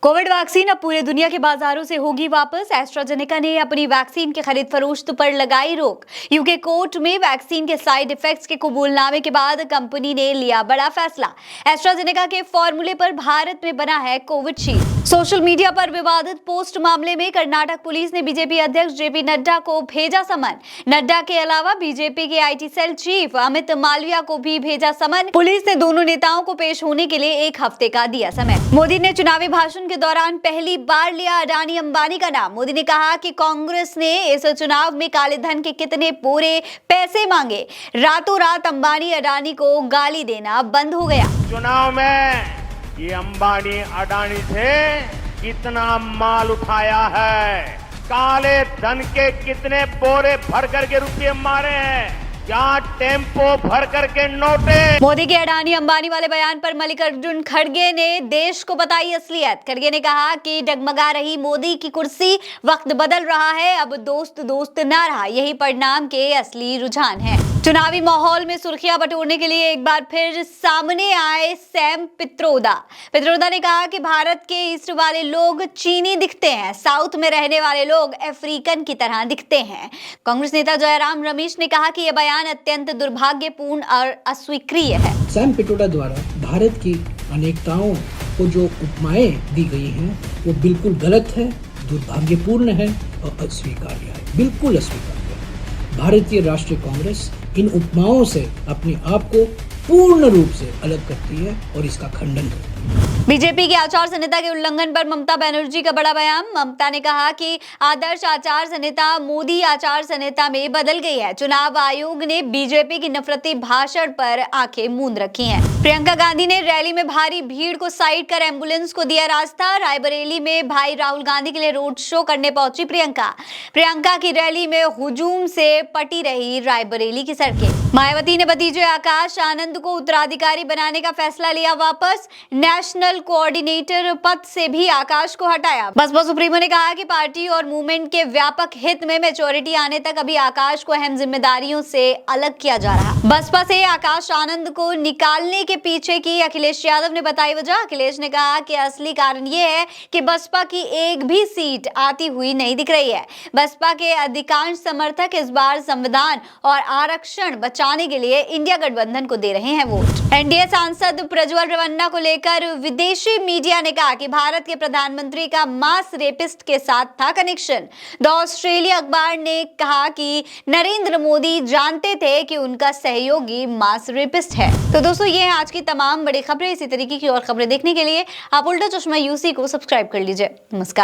Covid vaccine अब पूरे दुनिया के बाजारों से होगी वापस। एस्ट्राजेनेका ने अपनी वैक्सीन की खरीद फरोख्त पर लगाई रोक। यूके कोर्ट में वैक्सीन के साइड इफेक्ट्स के कबूलनामे के बाद कंपनी ने लिया बड़ा फैसला। एस्ट्राजेनेका के फॉर्मूले पर भारत में बना है कोविशील्ड। सोशल मीडिया पर विवादित पोस्ट मामले में कर्नाटक पुलिस ने बीजेपी अध्यक्ष जेपी नड्डा को भेजा समन। नड्डा के अलावा बीजेपी के IT cell chief Amit Malviya को भी भेजा समन। पुलिस ने दोनों नेताओं को पेश होने के लिए 1 हफ्ते का दिया समय। मोदी ने चुनावी भाषण के दौरान पहली बार लिया अडानी अंबानी का नाम। मोदी ने कहा कि कांग्रेस ने इस चुनाव में काले धन के कितने पूरे पैसे मांगे। रातों रात अंबानी अडानी को गाली देना बंद हो गया। चुनाव में ये अंबानी अडानी से कितना माल उठाया है, काले धन के कितने बोरे भर करके रुपये मारे हैं, क्या टेम्पो भर करके नोटे। मोदी के अडानी अंबानी वाले बयान पर मल्लिकार्जुन खड़गे ने देश को बताई असलियत। खड़गे ने कहा कि डगमगा रही मोदी की कुर्सी, वक्त बदल रहा है, अब दोस्त दोस्त ना रहा, यही परिणाम के असली रुझान है। चुनावी माहौल में सुर्खियां बटोरने के लिए एक बार फिर सामने आए सैम पित्रोदा ने कहा कि भारत के ईस्ट वाले लोग चीनी दिखते हैं, साउथ में रहने वाले लोग अफ्रीकन की तरह दिखते हैं। कांग्रेस नेता जयराम रमेश ने कहा कि यह बयान अत्यंत दुर्भाग्यपूर्ण और अस्वीकार्य है। सैम पित्रोदा द्वारा भारत की अनेकताओं को जो उपमाएं दी गई हैं वो बिल्कुल गलत है, दुर्भाग्यपूर्ण है और अस्वीकार्य है, बिल्कुल अस्वीकार्य है। भारतीय राष्ट्रीय कांग्रेस इन उपमाओं से अपने आप को पूर्ण रूप से अलग करती है और इसका खंडन करती है। बीजेपी की आचार संहिता के उल्लंघन पर ममता बनर्जी का बड़ा बयान। ममता ने कहा कि आदर्श आचार संहिता मोदी आचार संहिता में बदल गई है। चुनाव आयोग ने बीजेपी की नफरती भाषण पर आंखें मूंद रखी हैं। प्रियंका गांधी ने रैली में भारी भीड़ को साइड कर एम्बुलेंस को दिया रास्ता। रायबरेली में भाई राहुल गांधी के लिए रोड शो करने पहुंची प्रियंका की रैली में हुजूम से पटी रही रायबरेली की सड़कें। मायावती ने भतीजे आकाश आनंद को उत्तराधिकारी बनाने का फैसला लिया वापस। नेशनल कोऑर्डिनेटर पद से भी आकाश को हटाया। बसपा सुप्रीमो ने कहा कि पार्टी और मूवमेंट के व्यापक हित में मेच्योरिटी आने तक अभी आकाश को अहम जिम्मेदारियों से अलग किया जा रहा। बसपा से आकाश आनंद को निकालने के पीछे की अखिलेश यादव ने बताई वजह। अखिलेश ने कहा कि असली कारण ये है कि बसपा की एक भी सीट आती हुई नहीं दिख रही है। बसपा के अधिकांश समर्थक इस बार संविधान और आरक्षण बचाने के लिए इंडिया गठबंधन को दे रहे हैं वोट। एनडीए सांसद प्रज्वल रेवन्ना को लेकर विदेशी मीडिया ने कहा कि भारत के प्रधानमंत्री का मास रेपिस्ट के साथ था कनेक्शन। द ऑस्ट्रेलिया अखबार ने कहा कि नरेंद्र मोदी जानते थे कि उनका सहयोगी मास रेपिस्ट है। तो दोस्तों ये है आज की तमाम बड़ी खबरें। इसी तरीके की और खबरें देखने के लिए आप उल्टा चश्मा यूसी को सब्सक्राइब कर लीजिए। नमस्कार।